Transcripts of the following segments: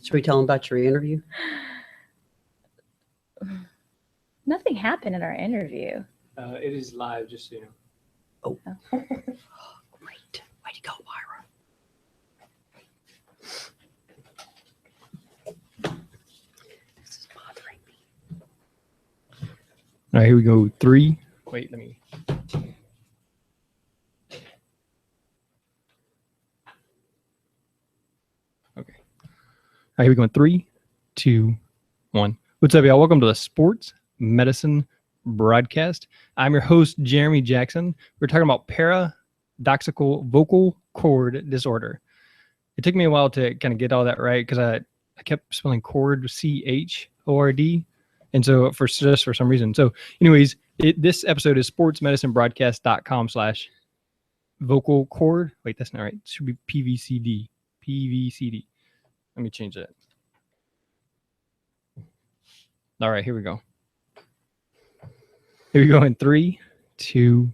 Should we tell them about your interview? Nothing happened in our interview. It is live, just so you know. Oh. Great. Way to go, Myra. This is bothering me. All right, here we go. 3. Wait, let me. Okay. All right, here we go. In 3, 2, 1. What's up, y'all? Welcome to the Sports Medicine Broadcast. I'm your host, Jeremy Jackson. We're talking about paradoxical vocal cord disorder. It took me a while to kind of get all that right because I kept spelling cord, C-H-O-R-D. And so for some reason. So anyways, this episode is sportsmedicinebroadcast.com/vocal cord. Wait, that's not right. It should be PVCD. PVCD. Let me change that. All right, here we go. Here we go in 3, 2,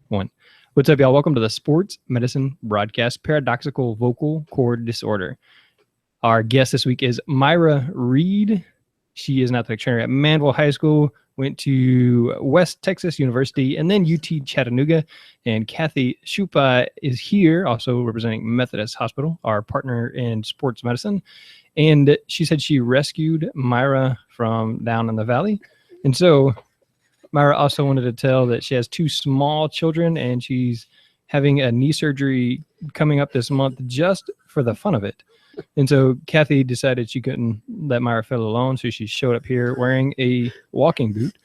1. What's up, y'all? Welcome to the Sports Medicine Broadcast, Paradoxical Vocal Cord Disorder. Our guest this week is Myra Reed. She is an athletic trainer at Manville High School, went to West Texas University, and then UT Chattanooga. And Kathy Schupa is here, also representing Methodist Hospital, our partner in sports medicine. And she said she rescued Myra from down in the valley. And so Myra also wanted to tell that she has 2 small children, and she's having a knee surgery coming up this month just for the fun of it. And so Kathy decided she couldn't let Myra feel alone, so she showed up here wearing a walking boot,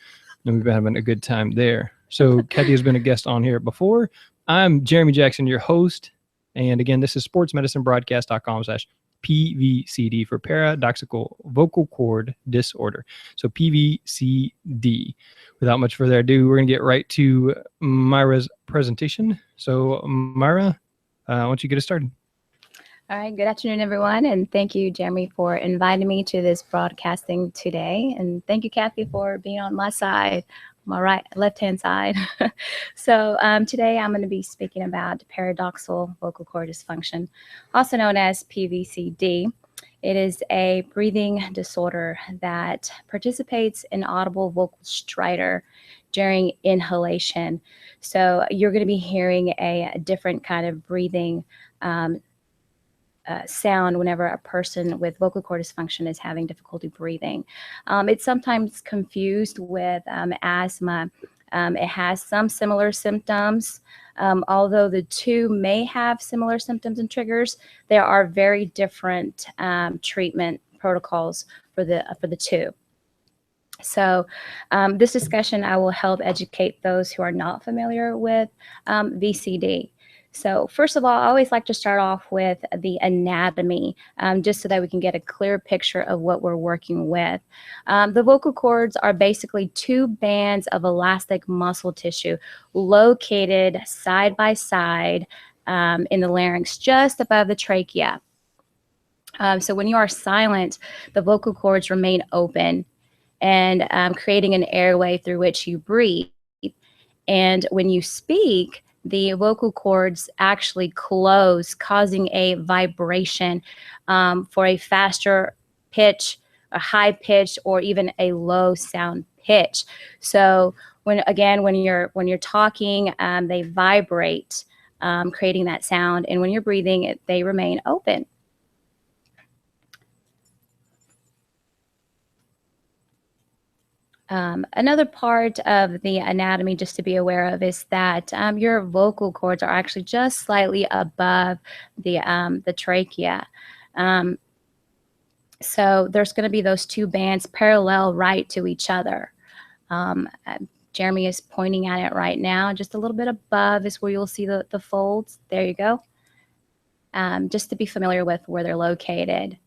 and we've been having a good time there. So Kathy has been a guest on here before. I'm Jeremy Jackson, your host, and again, this is sportsmedicinebroadcast.com/PVCD for paradoxical vocal cord disorder. So PVCD. Without much further ado, we're going to get right to Myra's presentation. So Myra, why don't you get us started? All right, good afternoon, everyone, and thank you, Jeremy, for inviting me to this broadcasting today. And thank you, Kathy, for being on my side, my left-hand side. So today I'm going to be speaking about paradoxical vocal cord dysfunction, also known as PVCD. It is a breathing disorder that participates in audible vocal stridor during inhalation. So you're going to be hearing a different kind of breathing sound whenever a person with vocal cord dysfunction is having difficulty breathing. It's sometimes confused with asthma. It has some similar symptoms. Although the 2 may have similar symptoms and triggers, there are very different treatment protocols for the 2. So this discussion, I will help educate those who are not familiar with VCD. So first of all, I always like to start off with the anatomy, just so that we can get a clear picture of what we're working with. The vocal cords are basically 2 bands of elastic muscle tissue located side by side in the larynx, just above the trachea. So when you are silent, the vocal cords remain open and creating an airway through which you breathe. And when you speak, the vocal cords actually close, causing a vibration for a faster pitch, a high pitch, or even a low sound pitch. So when you're talking, they vibrate, creating that sound, and when you're breathing, they remain open. Another part of the anatomy just to be aware of is that your vocal cords are actually just slightly above the trachea. So there's going to be those 2 bands parallel right to each other. Jeremy is pointing at it right now. Just a little bit above is where you'll see the folds. There you go. Just to be familiar with where they're located.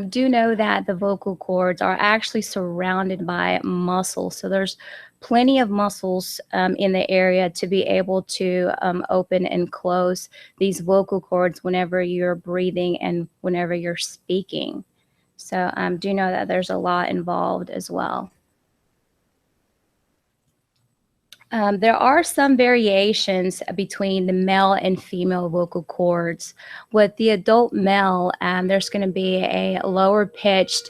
Do know that the vocal cords are actually surrounded by muscles. So there's plenty of muscles in the area to be able to open and close these vocal cords whenever you're breathing and whenever you're speaking. So do know that there's a lot involved as well. There are some variations between the male and female vocal cords. With the adult male, there's going to be a lower pitched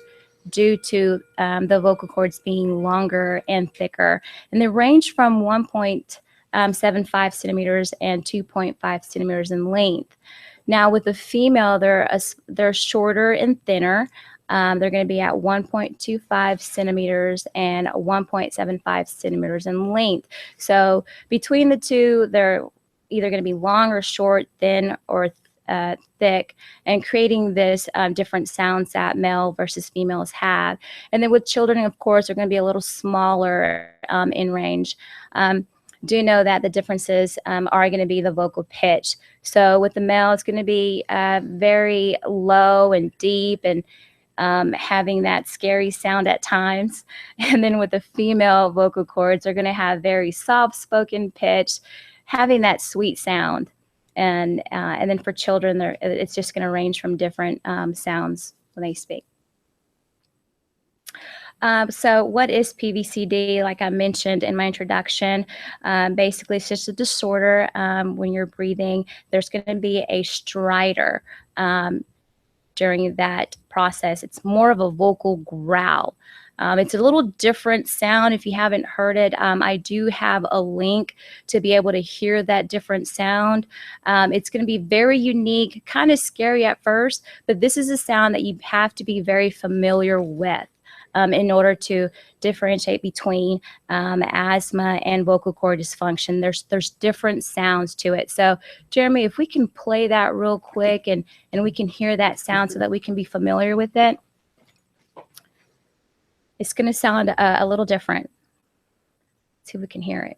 due to the vocal cords being longer and thicker. And they range from 1.75 centimeters and 2.5 centimeters in length. Now with the female, they're shorter and thinner. They're going to be at 1.25 centimeters and 1.75 centimeters in length. So between the two, they're either going to be long or short, thin or thick, and creating this different sounds that male versus females have. And then with children, of course, they're going to be a little smaller in range. Do know that the differences are going to be the vocal pitch. So with the male, it's going to be very low and deep and having that scary sound at times. And then with the female vocal cords, they're going to have very soft-spoken pitch, having that sweet sound. And then for children, it's just going to range from different sounds when they speak. So what is PVCD? Like I mentioned in my introduction, basically it's just a disorder when you're breathing. There's going to be a stridor during that process. It's more of a vocal growl. It's a little different sound if you haven't heard it. I do have a link to be able to hear that different sound. It's going to be very unique, kind of scary at first, but this is a sound that you have to be very familiar with in order to differentiate between asthma and vocal cord dysfunction. There's different sounds to it. So Jeremy, if we can play that real quick and we can hear that sound so that we can be familiar with it. It's going to sound a little different. Let's see if we can hear it.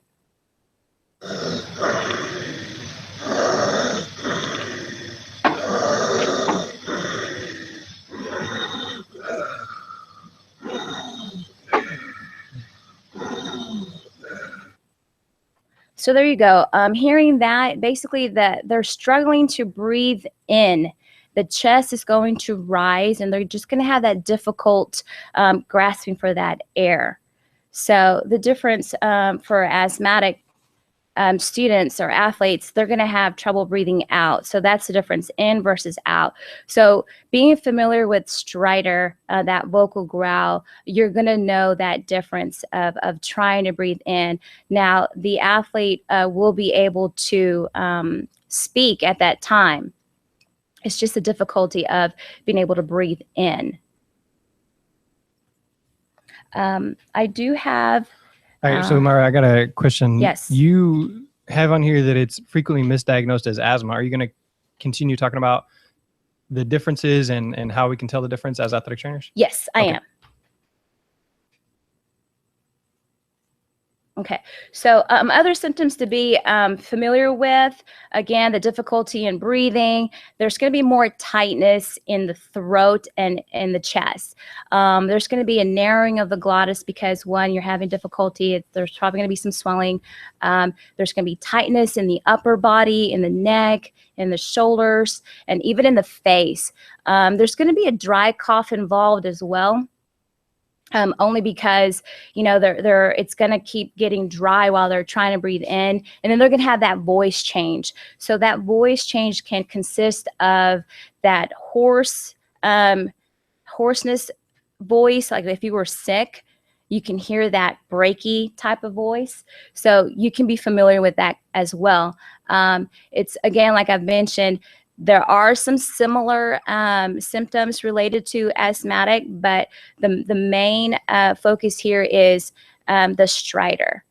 So there you go. Hearing that, basically that they're struggling to breathe in. The chest is going to rise and they're just going to have that difficult grasping for that air. So the difference for asthmatic students or athletes, they're going to have trouble breathing out. So that's the difference, in versus out. So being familiar with stridor, that vocal growl, you're going to know that difference of trying to breathe in. Now, the athlete will be able to speak at that time. It's just the difficulty of being able to breathe in. I do have... All right, so Myra, I got a question. Yes. You have on here that it's frequently misdiagnosed as asthma. Are you going to continue talking about the differences and how we can tell the difference as athletic trainers? Yes, I am. Okay, so other symptoms to be familiar with, again, the difficulty in breathing. There's going to be more tightness in the throat and in the chest. There's going to be a narrowing of the glottis because, one, you're having difficulty. There's probably going to be some swelling. There's going to be tightness in the upper body, in the neck, in the shoulders, and even in the face. There's going to be a dry cough involved as well. Only because, you know, it's going to keep getting dry while they're trying to breathe in, and then they're going to have that voice change. So that voice change can consist of that hoarseness voice, like if you were sick, you can hear that breaky type of voice. So you can be familiar with that as well. It's, again, like I've mentioned, there are some similar symptoms related to asthmatic, but the main focus here is the stridor.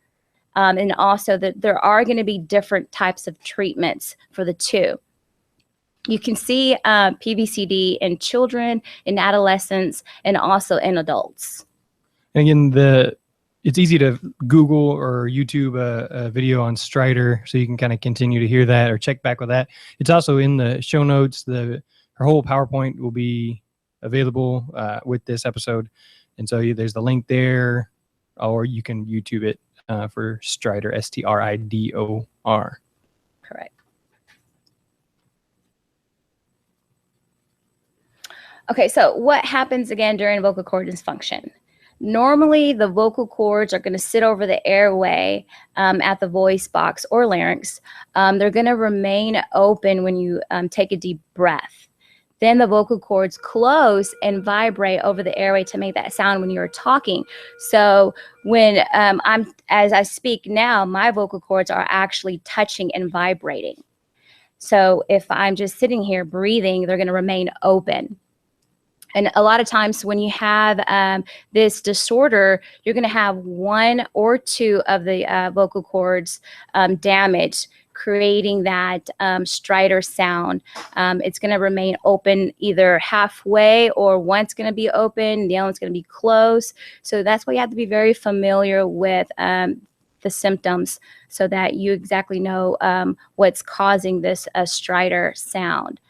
And also that there are going to be different types of treatments for the two. You can see PVCD in children, in adolescents, and also in adults. And again, it's easy to Google or YouTube a video on stridor, so you can kind of continue to hear that or check back with that. It's also in the show notes. Her whole PowerPoint will be available with this episode. And so there's the link there, or you can YouTube it for stridor, S-T-R-I-D-O-R. Correct. Okay, so what happens again during vocal cord dysfunction? Normally, the vocal cords are going to sit over the airway at the voice box or larynx. They're going to remain open when you take a deep breath. Then the vocal cords close and vibrate over the airway to make that sound when you're talking. So when as I speak now, my vocal cords are actually touching and vibrating. So if I'm just sitting here breathing, they're going to remain open. And a lot of times when you have this disorder, you're going to have one or two of the vocal cords damaged, creating that stridor sound. It's going to remain open either halfway, or one's going to be open, the other one's going to be closed. So that's why you have to be very familiar with the symptoms so that you exactly know what's causing this stridor sound.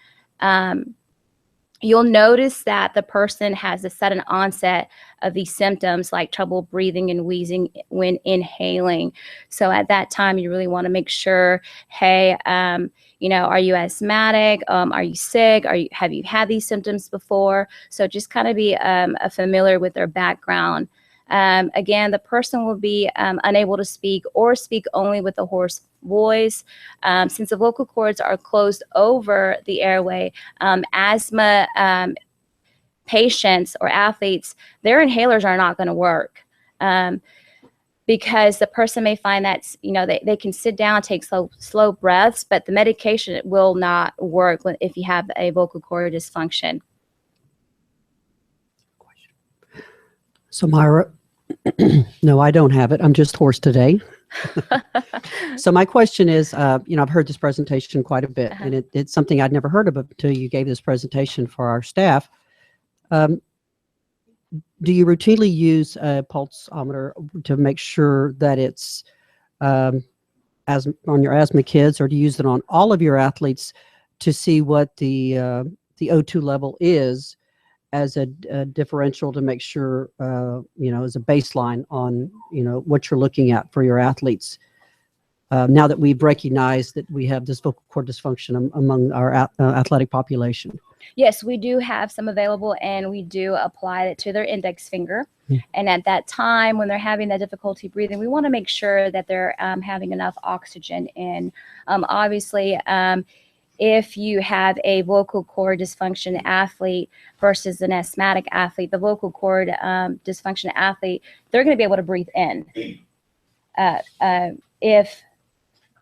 You'll notice that the person has a sudden onset of these symptoms like trouble breathing and wheezing when inhaling. So at that time, you really want to make sure, hey, you know, are you asthmatic? Are you sick? Have you had these symptoms before? So just kind of be familiar with their background. Again, the person will be unable to speak or speak only with a hoarse voice. Since the vocal cords are closed over the airway, asthma patients or athletes, their inhalers are not going to work because the person may find that, you know, they can sit down, take slow breaths, but the medication will not work if you have a vocal cord dysfunction. So Myra, no, I don't have it. I'm just hoarse today. So my question is, you know, I've heard this presentation quite a bit, and it's something I'd never heard of until you gave this presentation for our staff. Do you routinely use a pulsometer to make sure that it's on your asthma kids, or do you use it on all of your athletes to see what the O2 level is as a differential to make sure, you know, as a baseline on, you know, what you're looking at for your athletes? Now that we've recognized that we have this vocal cord dysfunction among our athletic population. Yes, we do have some available, and we do apply it to their index finger. And at that time, when they're having that difficulty breathing, we want to make sure that they're having enough oxygen in. Obviously, if you have a vocal cord dysfunction athlete versus an asthmatic athlete, the vocal cord dysfunction athlete, they're going to be able to breathe in. If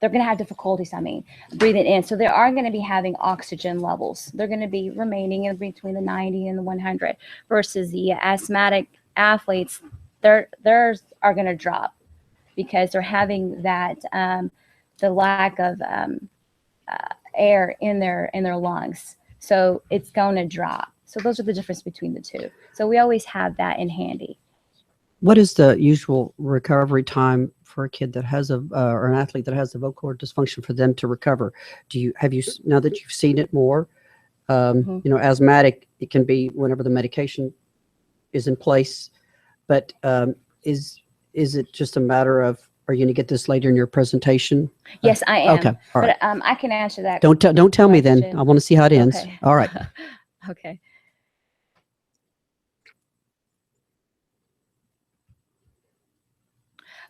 they're going to have difficulties, breathing in. So they are going to be having oxygen levels. They're going to be remaining in between the 90 and the 100 versus the asthmatic athletes, theirs are going to drop because they're having that, the lack of air in their lungs. So it's going to drop. So those are the difference between the two. So we always have that in handy. What is the usual recovery time for a kid that has or an athlete that has a vocal cord dysfunction for them to recover? Have you now that you've seen it more, you know, asthmatic, it can be whenever the medication is in place, but is it just a matter of, are you going to get this later in your presentation? Yes, I am. Okay, all right. But I can answer that. Don't tell me then. I want to see how it ends. Okay. All right. Okay.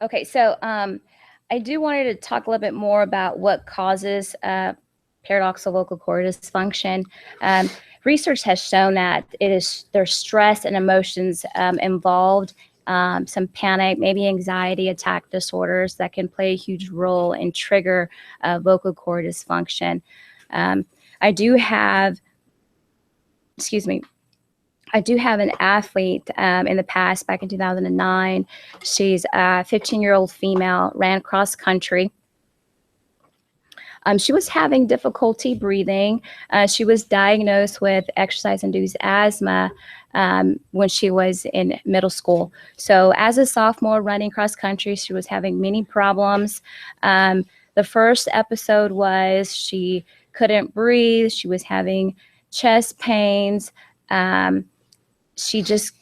Okay, so I do wanted to talk a little bit more about what causes paradoxical vocal cord dysfunction. Research has shown that there's stress and emotions involved, some panic, maybe anxiety attack disorders that can play a huge role and trigger vocal cord dysfunction. I do have an athlete in the past, back in 2009. She's a 15-year-old female, ran cross country. She was having difficulty breathing. She was diagnosed with exercise-induced asthma when she was in middle school. So as a sophomore running cross country, she was having many problems. The first episode was she couldn't breathe. She was having chest pains. She just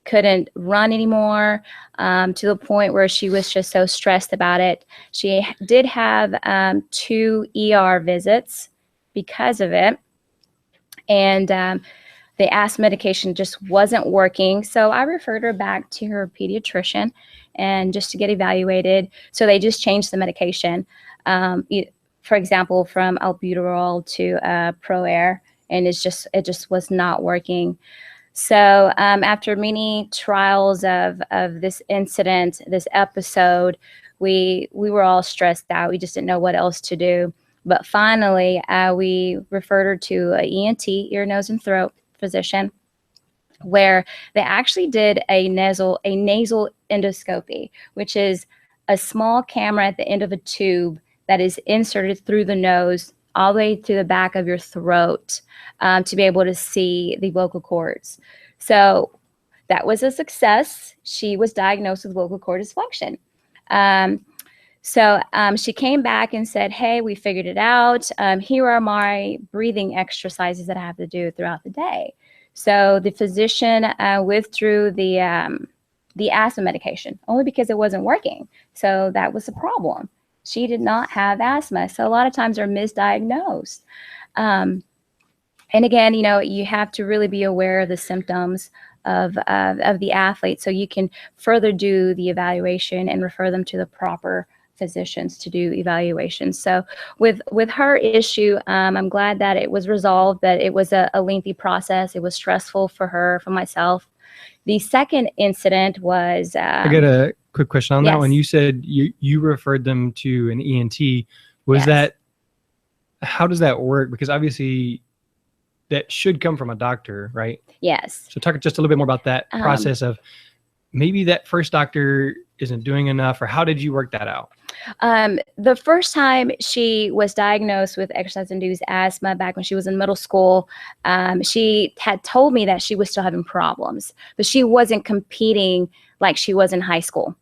couldn't run anymore, to the point where she was just so stressed about it. She did have 2 ER visits because of it. And the asthma medication just wasn't working. So I referred her back to her pediatrician and just to get evaluated. So they just changed the medication. For example, from albuterol to ProAir, and it just was not working. So after many trials of this incident, this episode, we were all stressed out. We just didn't know what else to do. But finally, we referred her to an ENT, ear, nose, and throat physician, where they actually did a nasal endoscopy, which is a small camera at the end of a tube that is inserted through the nose all the way to the back of your throat to be able to see the vocal cords. So that was a success. She was diagnosed with vocal cord dysfunction. So she came back and said, hey, we figured it out. Here are my breathing exercises that I have to do throughout the day. So the physician withdrew the asthma medication only because it wasn't working. So that was the problem. She did not have asthma. So a lot of times they're misdiagnosed. And again, you know, you have to really be aware of the symptoms of the athlete so you can further do the evaluation and refer them to the proper physicians to do evaluations. So with her issue, I'm glad that it was resolved, that it was a lengthy process. It was stressful for her, for myself. The second incident was... I got a quick question on that yes. one. You said you referred them to an ENT. Was Yes. that, how does that work? Because obviously that should come from a doctor, right? Yes. So talk just a little bit more about that process of maybe that first doctor isn't doing enough, or how did you work that out? The first time she was diagnosed with exercise-induced asthma back when she was in middle school, she had told me that she was still having problems, but she wasn't competing like she was in high school.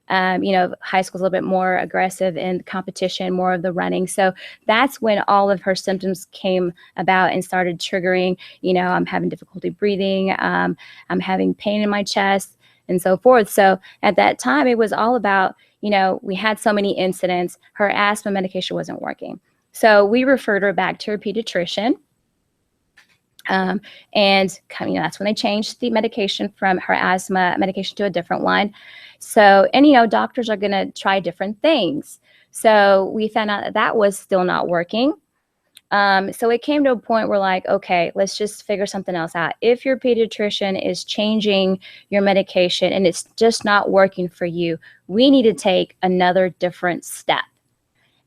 You know, high school's a little bit more aggressive in competition, more of the running. So that's when all of her symptoms came about and started triggering. You know, I'm having difficulty breathing, I'm having pain in my chest, and so forth. So at that time, it was all about, you know, we had so many incidents, her asthma medication wasn't working. So we referred her back to her pediatrician. And you know, that's when they changed the medication from her asthma medication to a different one. So, and you know, doctors are going to try different things. So we found out that that was still not working. So it came to a point where like, okay, let's just figure something else out. If your pediatrician is changing your medication and it's just not working for you, we need to take another different step.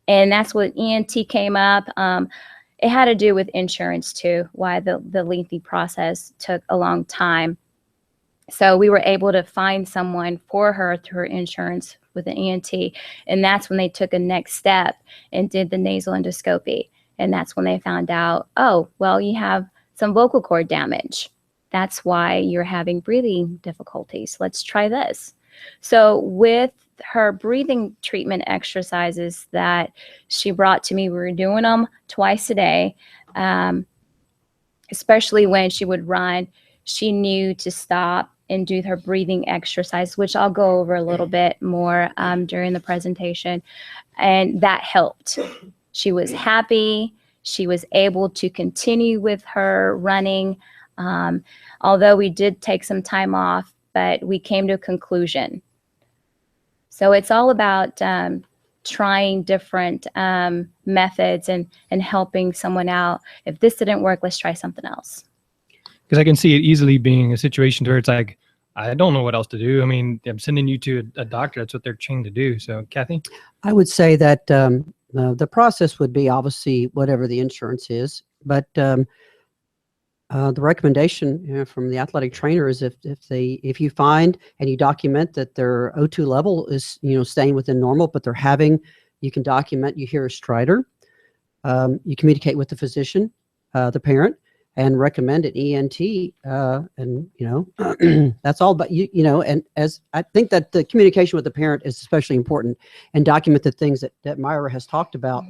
And that's what ENT came up. It had to do with insurance too, why the lengthy process took a long time. So we were able to find someone for her through her insurance with an ENT. And that's when they took a next step and did the nasal endoscopy. And that's when they found out, oh, well, you have some vocal cord damage. That's why you're having breathing difficulties. Let's try this. So with her breathing treatment exercises that she brought to me, we were doing them twice a day, especially when she would run. She knew to stop and do her breathing exercise, which I'll go over a little bit more during the presentation. And that helped. She was happy. She was able to continue with her running. Although we did take some time off, but we came to a conclusion. So it's all about trying different methods and helping someone out. If this didn't work, let's try something else. Because I can see it easily being a situation where it's like, I don't know what else to do. I mean, I'm sending you to a doctor. That's what they're trained to do. So, Kathy? I would say that the process would be obviously whatever the insurance is, but the recommendation from the athletic trainer is if you find and you document that their O2 level is staying within normal, but you can document, you hear a stridor, you communicate with the physician, the parent, and recommend an ENT, and that's all. But and as I think that the communication with the parent is especially important, and document the things that Myra has talked about,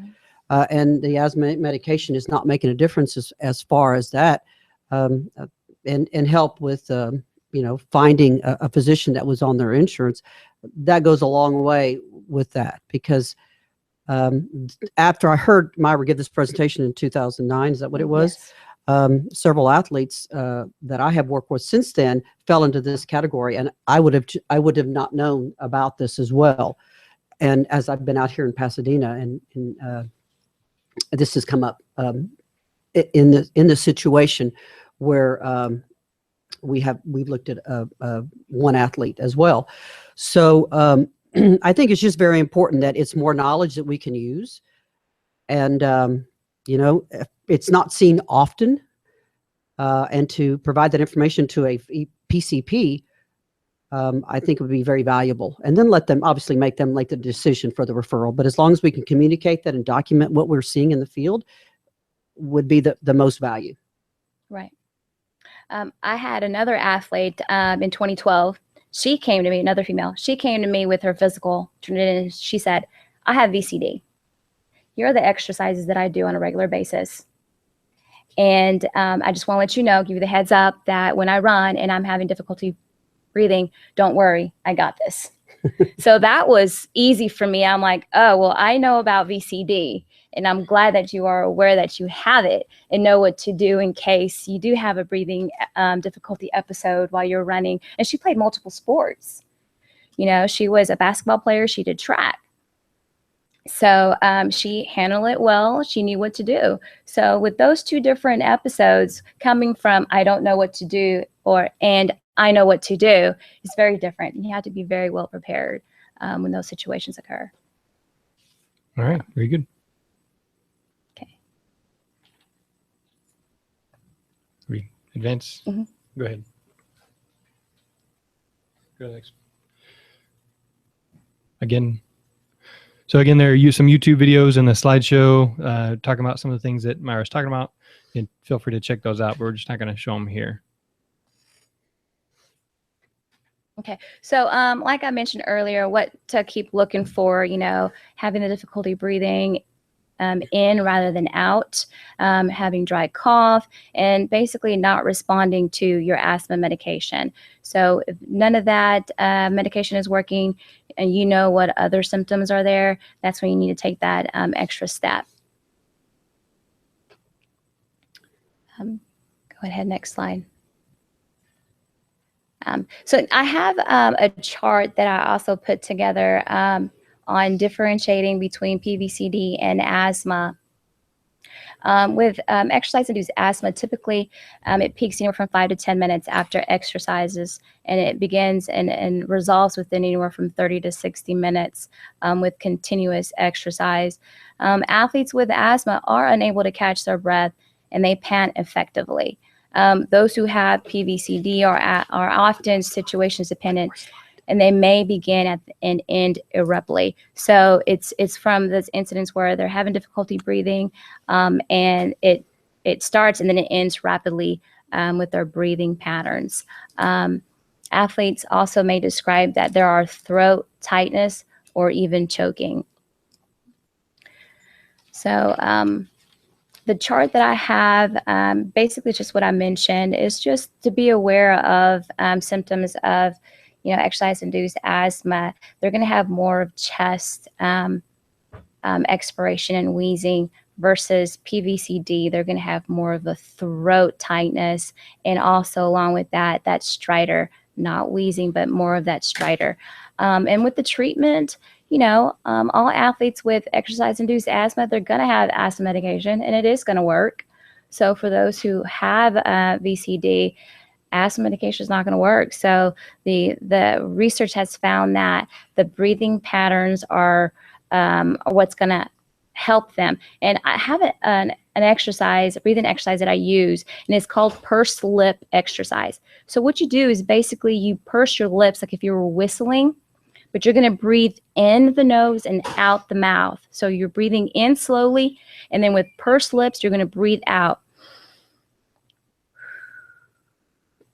and the asthma medication is not making a difference as far as that, and help with finding a physician that was on their insurance. That goes a long way with that, because after I heard Myra give this presentation in 2009, is that what it was? Yes. several athletes that I have worked with since then fell into this category, and I would have not known about this as well. And as I've been out here in Pasadena, and this has come up in the situation where we've looked at one athlete as well. So I think it's just very important that it's more knowledge that we can use, and if it's not seen often, and to provide that information to a PCP, I think it would be very valuable. And then let them obviously make the decision for the referral. But as long as we can communicate that and document what we're seeing in the field, would be the most value. Right. I had another athlete in 2012. She came to me, another female. She came to me with her physical, and she said, I have VCD. Here are the exercises that I do on a regular basis. And I just want to let you know, give you the heads up that when I run and I'm having difficulty breathing, don't worry, I got this. So that was easy for me. I'm like, oh, well, I know about VCD, and I'm glad that you are aware that you have it and know what to do in case you do have a breathing difficulty episode while you're running. And she played multiple sports. She was a basketball player. She did track. So she handled it well. She knew what to do. So with those two different episodes coming from I don't know what to do and I know what to do, it's very different. You have to be very well prepared when those situations occur. All right. Very good. Okay. We advance. Mhm. Go ahead. Go next. So again, there are some YouTube videos in the slideshow talking about some of the things that Myra's talking about. And feel free to check those out, but we're just not going to show them here. Okay. So like I mentioned earlier, what to keep looking for, having the difficulty breathing in rather than out, having dry cough, and basically not responding to your asthma medication. So if none of that medication is working and you know what other symptoms are there, that's when you need to take that extra step. Go ahead, next slide. So I have a chart that I also put together on differentiating between PVCD and asthma. With exercise-induced asthma, typically it peaks anywhere from 5 to 10 minutes after exercises, and it begins and resolves within anywhere from 30 to 60 minutes with continuous exercise. Athletes with asthma are unable to catch their breath, and they pant effectively. Those who have PVCD are often situations dependent, and they may begin and end abruptly. So it's from those incidents where they're having difficulty breathing, and it starts and then it ends rapidly with their breathing patterns. Athletes also may describe that there are throat tightness or even choking. So the chart that I have, basically just what I mentioned, is just to be aware of symptoms of, exercise-induced asthma. They're going to have more of chest expiration and wheezing versus PVCD. They're going to have more of a throat tightness, and also along with that stridor, not wheezing, but more of that stridor. And with the treatment, all athletes with exercise-induced asthma, they're going to have asthma medication, and it is going to work. So for those who have VCD, asthma medication is not going to work. So the research has found that the breathing patterns are what's going to help them. And I have a breathing exercise that I use, and it's called pursed lip exercise. So what you do is basically you purse your lips like if you were whistling, but you're going to breathe in the nose and out the mouth. So you're breathing in slowly, and then with pursed lips, you're going to breathe out.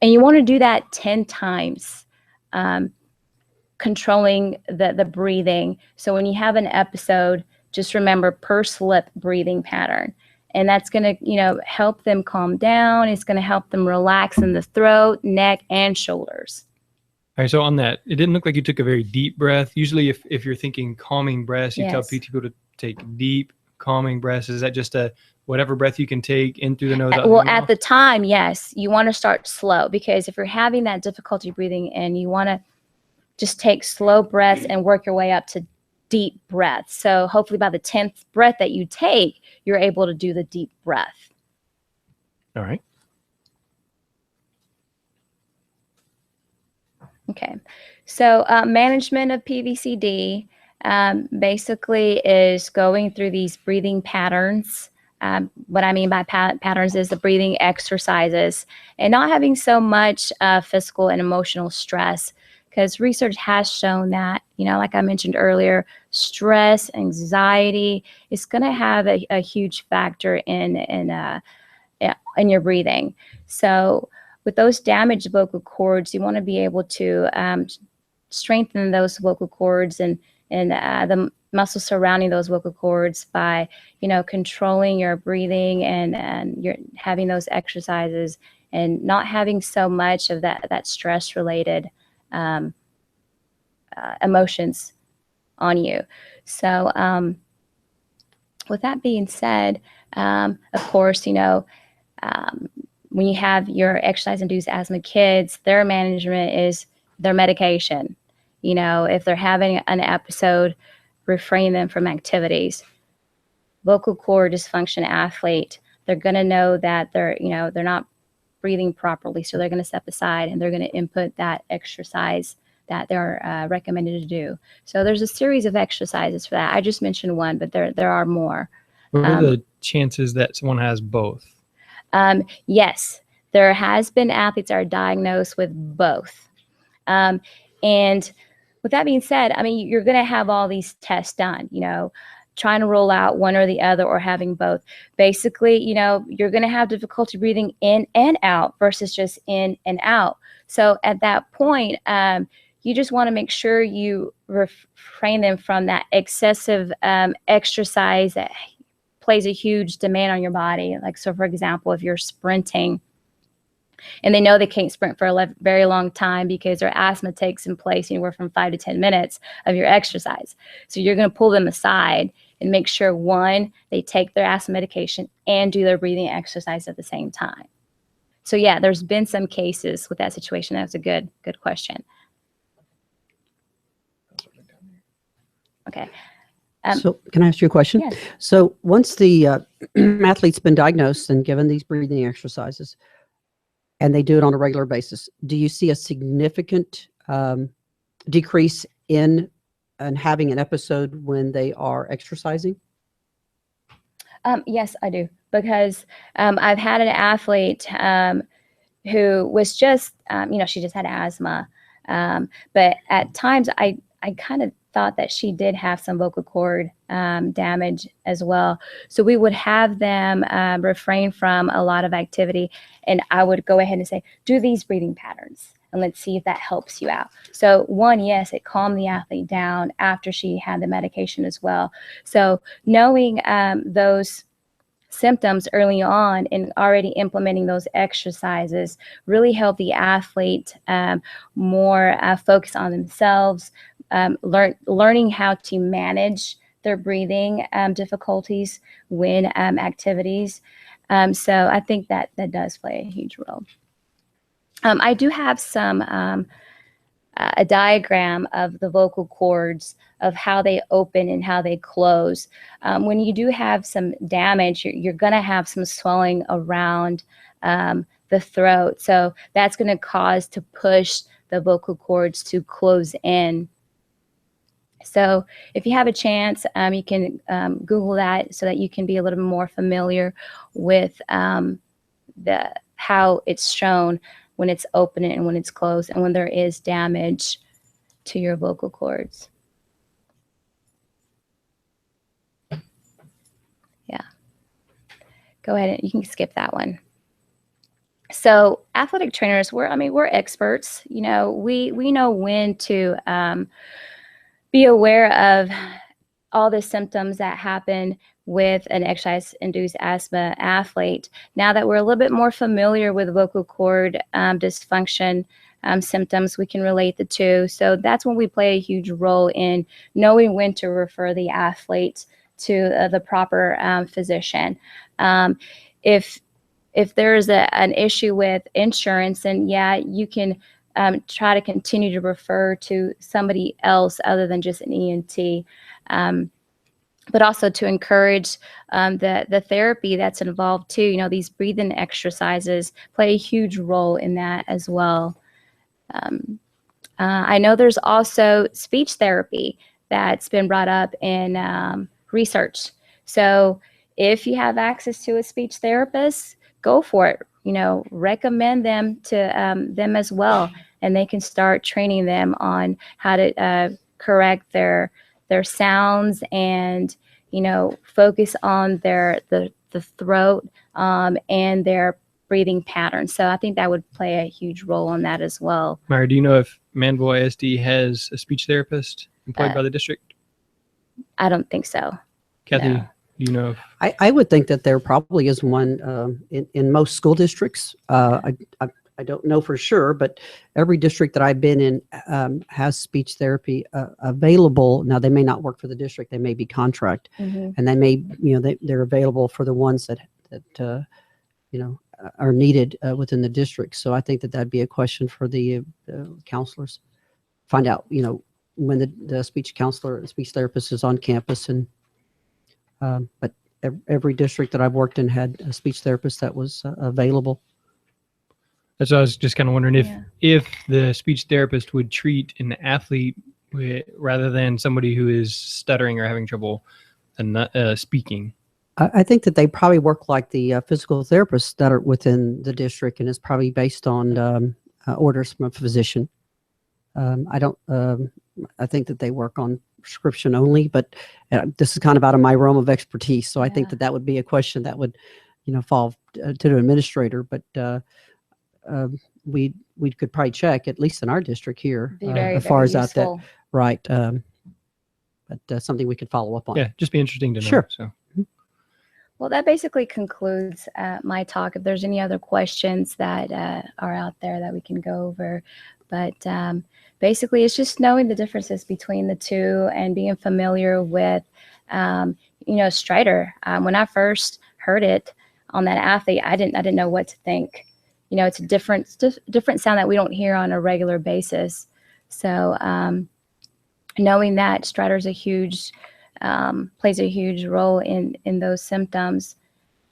And you want to do that 10 times, controlling the breathing. So when you have an episode, just remember pursed lip breathing pattern. And that's going to, help them calm down. It's going to help them relax in the throat, neck, and shoulders. All right, so on that, it didn't look like you took a very deep breath. Usually if you're thinking calming breaths, you tell people to take deep, calming breaths? Is that just a whatever breath you can take in through the nose? Out Well, through the at mouth? the time, yes, you want to start slow, because if you're having that difficulty breathing in, you want to just take slow breaths and work your way up to deep breaths. So hopefully by the 10th breath that you take, you're able to do the deep breath. All right. Okay, so management of PVCD basically is going through these breathing patterns. What I mean by patterns is the breathing exercises, and not having so much physical and emotional stress, because research has shown that, like I mentioned earlier, stress, anxiety is going to have a huge factor in your breathing. So with those damaged vocal cords, you want to be able to strengthen those vocal cords and the muscles surrounding those vocal cords by, controlling your breathing and you're having those exercises and not having so much of that stress related emotions on you. So with that being said, of course, when you have your exercise-induced asthma kids, their management is their medication. If they're having an episode, refrain them from activities. Vocal cord dysfunction athlete, they're going to know that they're not breathing properly, so they're going to step aside and they're going to input that exercise that they're recommended to do. So there's a series of exercises for that. I just mentioned one, but there are more. What are the chances that someone has both? Yes, there has been athletes that are diagnosed with both. And with that being said, I mean, you're going to have all these tests done, trying to rule out one or the other or having both. Basically, you're going to have difficulty breathing in and out versus just in and out. So at that point, you just want to make sure you refrain them from that excessive exercise that plays a huge demand on your body. Like, so for example, if you're sprinting and they know they can't sprint for a very long time because their asthma takes in place anywhere from 5 to 10 minutes of your exercise. So you're going to pull them aside and make sure, one, they take their asthma medication and do their breathing exercise at the same time. So yeah, there's been some cases with that situation. That's a good question. Okay. So can I ask you a question? Yes. So once the athlete's been diagnosed and given these breathing exercises, and they do it on a regular basis, do you see a significant decrease in having an episode when they are exercising? Yes, I do, because I've had an athlete who was just, she just had asthma, but at times I kind of thought that she did have some vocal cord damage as well. So we would have them refrain from a lot of activity, and I would go ahead and say, do these breathing patterns and let's see if that helps you out. So one, yes, it calmed the athlete down after she had the medication as well. So knowing those symptoms early on and already implementing those exercises really help the athlete more focus on themselves, learning how to manage their breathing difficulties when activities. So I think that does play a huge role. I do have a diagram of the vocal cords, of how they open and how they close. When you do have some damage, you're going to have some swelling around the throat. So that's going to cause to push the vocal cords to close in. So if you have a chance, you can Google that so that you can be a little bit more familiar with how it's shown when it's open and when it's closed and when there is damage to your vocal cords. Yeah. Go ahead and you can skip that one. So athletic trainers, we're experts. We know when to be aware of all the symptoms that happen with an exercise-induced asthma athlete. Now that we're a little bit more familiar with vocal cord dysfunction symptoms, we can relate the two. So that's when we play a huge role in knowing when to refer the athlete to the proper physician. If there's an issue with insurance, then yeah, you can try to continue to refer to somebody else other than just an ENT. But also to encourage the therapy that's involved too. You know, these breathing exercises play a huge role in that as well. I know there's also speech therapy that's been brought up in research. So if you have access to a speech therapist, go for it. You know, recommend them to them as well, and they can start training them on how to correct their sounds and, you know, focus on the throat and their breathing patterns. So I think that would play a huge role in that as well. Myra, do you know if Manville ISD has a speech therapist employed by the district? I don't think so. Kathy, No. do you know if I would think that there probably is one in most school districts. I don't know for sure, but every district that I've been in has speech therapy available. Now, they may not work for the district; they may be contract, and they may, you know, they're available for the ones that you know, are needed within the district. So I think that that'd be a question for the counselors. Find out, you know, when the speech therapist is on campus, and but every district that I've worked in had a speech therapist that was available. That's what I was just kind of wondering if the speech therapist would treat an athlete rather than somebody who is stuttering or having trouble speaking. I think that they probably work like the physical therapists that are within the district, and it's probably based on orders from a physician. I think that they work on prescription only, but this is kind of out of my realm of expertise. So I think that would be a question that would, you know, fall to the administrator. But we could probably check, at least in our district here, as far as that, right. But something we could follow up on. Yeah, just be interesting to know. Sure. So. Well, that basically concludes my talk. If there's any other questions that are out there that we can go over, but basically it's just knowing the differences between the two and being familiar with, you know, stridor. When I first heard it on that athlete, I didn't know what to think. You know, it's a different sound that we don't hear on a regular basis. So knowing that stridor is plays a huge role in those symptoms.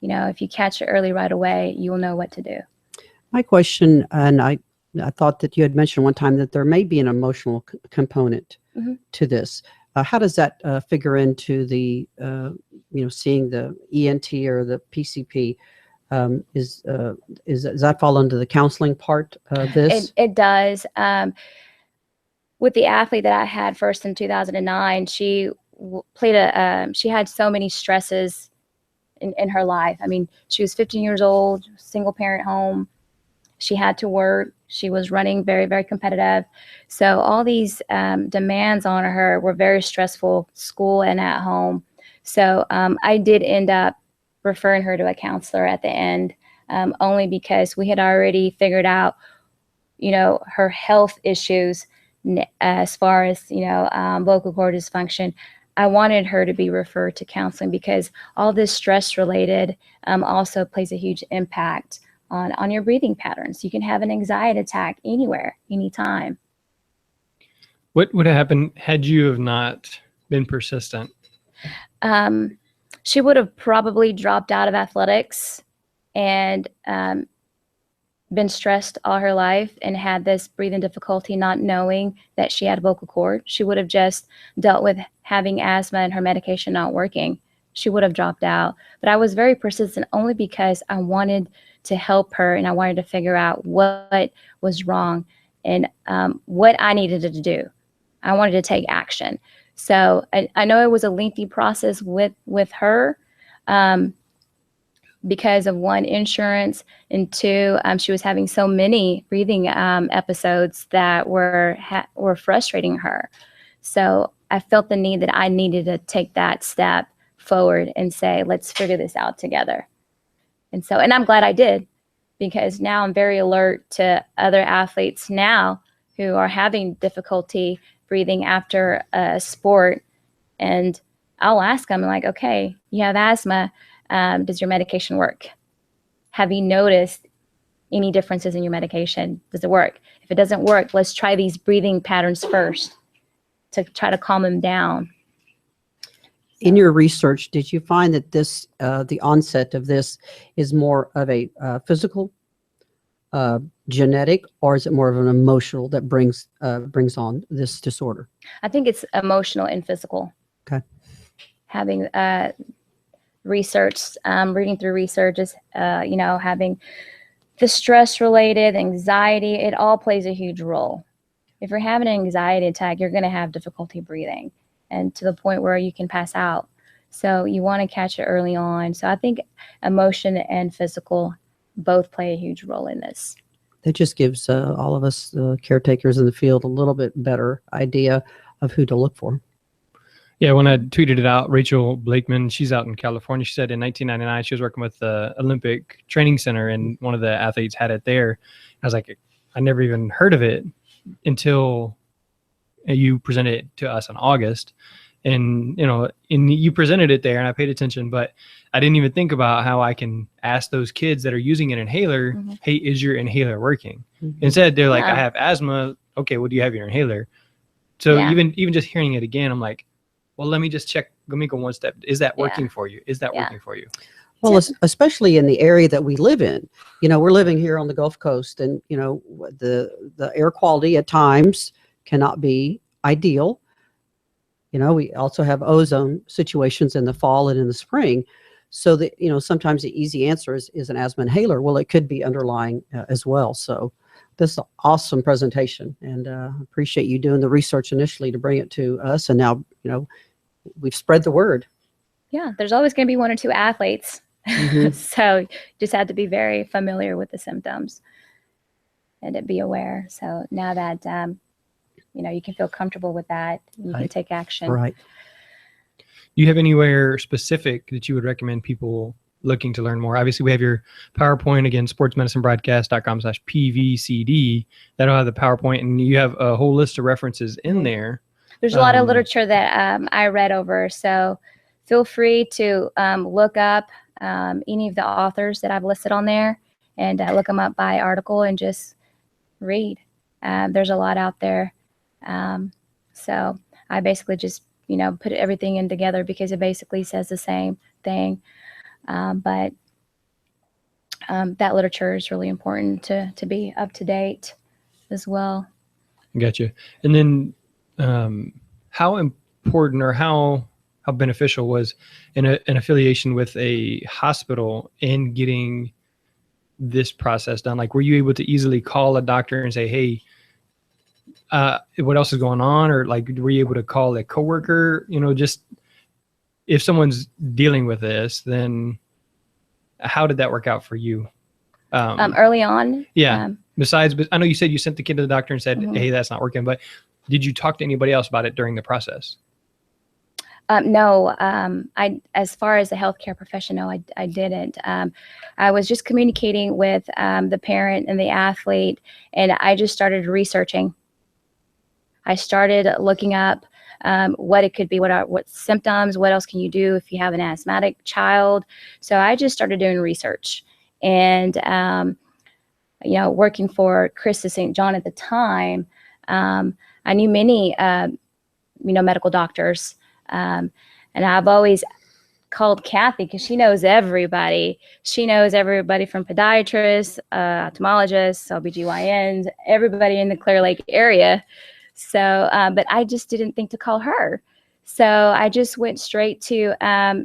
You know, if you catch it early right away, you will know what to do. My question, and I thought that you had mentioned one time that there may be an emotional component to this. How does that figure into the, you know, seeing the ENT or the PCP? Does that fall under the counseling part of this? It does. With the athlete that I had first in 2009, she had so many stresses in her life. I mean, she was 15 years old, single parent home. She had to work. She was running very, very competitive. So all these demands on her were very stressful, school and at home. So I did end up referring her to a counselor at the end, only because we had already figured out, you know, her health issues as far as, you know, vocal cord dysfunction. I wanted her to be referred to counseling because all this stress related also plays a huge impact on your breathing patterns. You can have an anxiety attack anywhere, anytime. What would have happened had you have not been persistent? She would have probably dropped out of athletics and been stressed all her life and had this breathing difficulty, not knowing that she had vocal cord. She would have just dealt with having asthma and her medication not working. She would have dropped out. But I was very persistent only because I wanted to help her and I wanted to figure out what was wrong and what I needed to do. I wanted to take action. So I know it was a lengthy process with her because of one, insurance, and two, she was having so many breathing episodes that were frustrating her. So I felt the need that I needed to take that step forward and say, let's figure this out together. And I'm glad I did, because now I'm very alert to other athletes now who are having difficulty breathing after a sport. And I'll ask them like, okay, you have asthma. Does your medication work? Have you noticed any differences in your medication? Does it work? If it doesn't work, let's try these breathing patterns first to try to calm them down. In your research, did you find that this, the onset of this is more of a physical, genetic, or is it more of an emotional that brings on this disorder? I think it's emotional and physical. Okay. Having research, reading through researches, having the stress-related anxiety, it all plays a huge role. If you're having an anxiety attack, you're going to have difficulty breathing, and to the point where you can pass out. So you want to catch it early on. So I think emotion and physical both play a huge role in this. It just gives all of us caretakers in the field a little bit better idea of who to look for. Yeah, when I tweeted it out, Rachel Blakeman, she's out in California. She said in 1999 she was working with the Olympic Training Center, and one of the athletes had it there. I was like, I never even heard of it until you presented it to us in August. And you presented it there, and I paid attention, but I didn't even think about how I can ask those kids that are using an inhaler, Mm-hmm. hey, is your inhaler working? Mm-hmm. Instead, they're like, Yeah. I have asthma. Okay, well, do you have your inhaler? So Yeah. even just hearing it again, I'm like, well, let me just check. Let me go one step. Is that working for you? Is that Yeah. working for you? Well, especially in the area that we live in. We're living here on the Gulf Coast, and the air quality at times cannot be ideal. We also have ozone situations in the fall and in the spring. So that, sometimes the easy answer is an asthma inhaler. Well, it could be underlying as well. So this is an awesome presentation, and appreciate you doing the research initially to bring it to us. And now, we've spread the word. Yeah, there's always going to be one or two athletes. Mhm. So you just have to be very familiar with the symptoms and to be aware. So now that, you can feel comfortable with that, you can Right. take action. Right. Do you have anywhere specific that you would recommend people looking to learn more? Obviously, we have your PowerPoint, again, sportsmedicinebroadcast.com/PVCD. That'll have the PowerPoint, and you have a whole list of references in there. There's a lot of Um, literature that I read over. So feel free to look up any of the authors that I've listed on there, and look them up by article and just read. There's a lot out there. So I basically just, put everything in together because it basically says the same thing. But that literature is really important to be up to date as well. Gotcha. And then how important or how beneficial was an affiliation with a hospital in getting this process done? Like, were you able to easily call a doctor and say, hey, what else is going on? Or like, were you able to call a coworker? Just if someone's dealing with this, then how did that work out for you? Early on. Yeah. Besides, but I know you said you sent the kid to the doctor and said, Mhm. hey, that's not working. But did you talk to anybody else about it during the process? No, as far as a healthcare professional, I didn't. I was just communicating with the parent and the athlete, and I just started researching. I started looking up what it could be, what symptoms, what else can you do if you have an asthmatic child. So I just started doing research, and working for Christus St. John at the time, I knew many medical doctors. And I've always called Kathy because she knows everybody. She knows everybody from podiatrists, ophthalmologists, OBGYNs, everybody in the Clear Lake area. So, but I just didn't think to call her. So I just went straight to,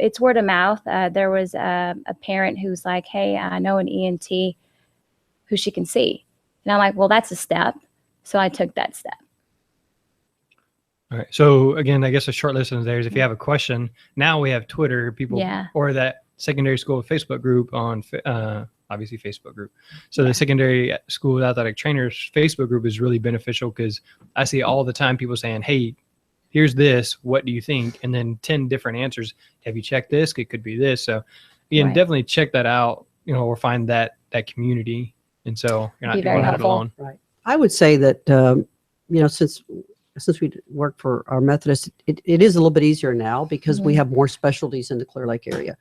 it's word of mouth. There was a parent who's like, hey, I know an ENT who she can see. And I'm like, well, that's a step. So I took that step. All right. So again, I guess a short lesson there is if you have a question, now we have Twitter, people, Yeah. or that secondary school Facebook group on, obviously Facebook group. So the secondary school athletic trainers Facebook group is really beneficial because I see all the time people saying, hey, here's this, what do you think? And then 10 different answers. Have you checked this? It could be this. So again, Right. definitely check that out, or find that community. And so you're Be not very doing it helpful. alone. Right. I would say that, since since we work for our Methodist, it is a little bit easier now because we Mhm. have more specialties in the Clear Lake area.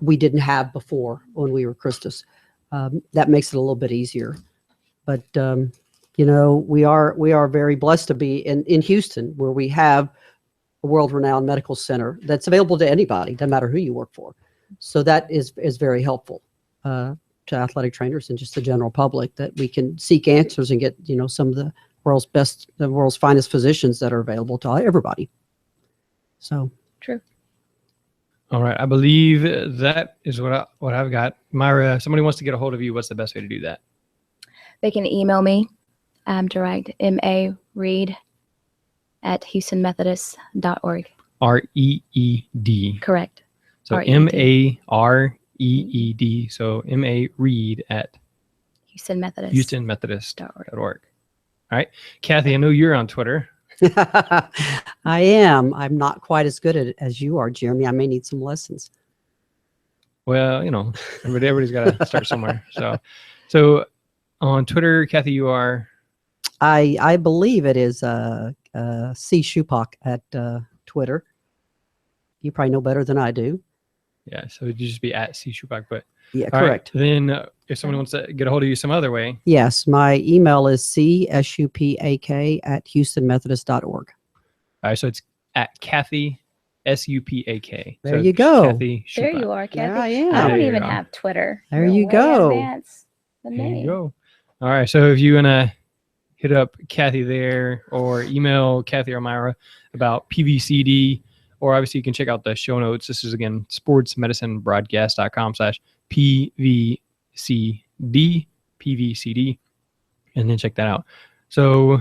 We didn't have before when we were Christus. That makes it a little bit easier. But we are very blessed to be in Houston, where we have a world-renowned medical center that's available to anybody, no matter who you work for. So that is very helpful to athletic trainers and just the general public, that we can seek answers and get some of the world's finest physicians that are available to everybody. So True. All right. I believe that is what I've got. Myra, somebody wants to get a hold of you. What's the best way to do that? They can email me direct, mareed@houstonmethodist.org. REED. Correct. So REED. MAREED. So Reed at HoustonMethodist.org. All right. Kathy, I know you're on Twitter. I am. I'm not quite as good at it as you are, Jeremy. I may need some lessons. Well, everybody's got to start somewhere. So on Twitter, Kathy, you are. I believe it is C. Shupak at Twitter. You probably know better than I do. Yeah. So it'd just be at C. Shupak, but Yeah, all right, correct. then if someone wants to get a hold of you some other way. Yes, my email is CSUPAK@HoustonMethodist.org. All right. So it's at Kathy SUPAK. There So you go. Kathy There Shupak. you are, Kathy. There I am. I don't There you even go. have Twitter. There You're you way go. advanced than There me. you go. All right. So if you want to hit up Kathy there or email Kathy or Myra about PVCD, or obviously you can check out the show notes. This is again sportsmedicinebroadcast.com/PVCD, and then check that out. So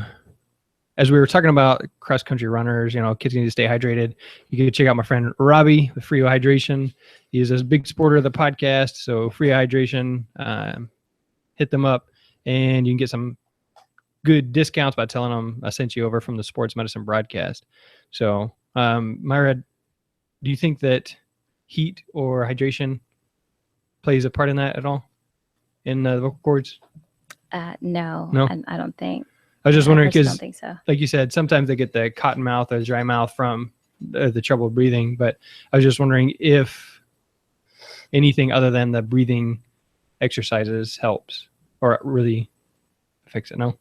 as we were talking about cross country runners, kids need to stay hydrated. You can check out my friend Robbie with Frio Hydration. He is a big supporter of the podcast. So Frio Hydration, hit them up and you can get some good discounts by telling them I sent you over from the Sports Medicine Broadcast. So, Myra, do you think that heat or hydration plays a part in that at all in the vocal cords? No, No? I don't think. I was just wondering I personally because, don't think so. like you said, sometimes they get the cotton mouth or dry mouth from the trouble breathing. But I was just wondering if anything other than the breathing exercises helps or really affects it. No?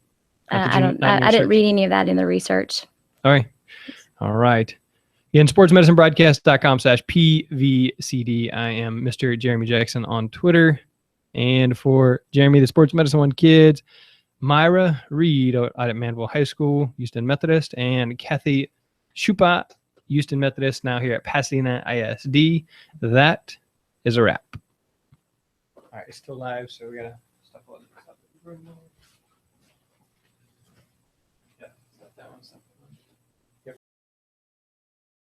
I didn't read any of that in the research. All right. All right. Again, sportsmedicinebroadcast.com/PVCD. I am Mr. Jeremy Jackson on Twitter. And for Jeremy, the Sports Medicine One Kids, Myra Reed out at Manville High School, Houston Methodist, and Kathy Shupak, Houston Methodist, now here at Pasadena ISD. That is a wrap. All right. It's still live, so we got to stop.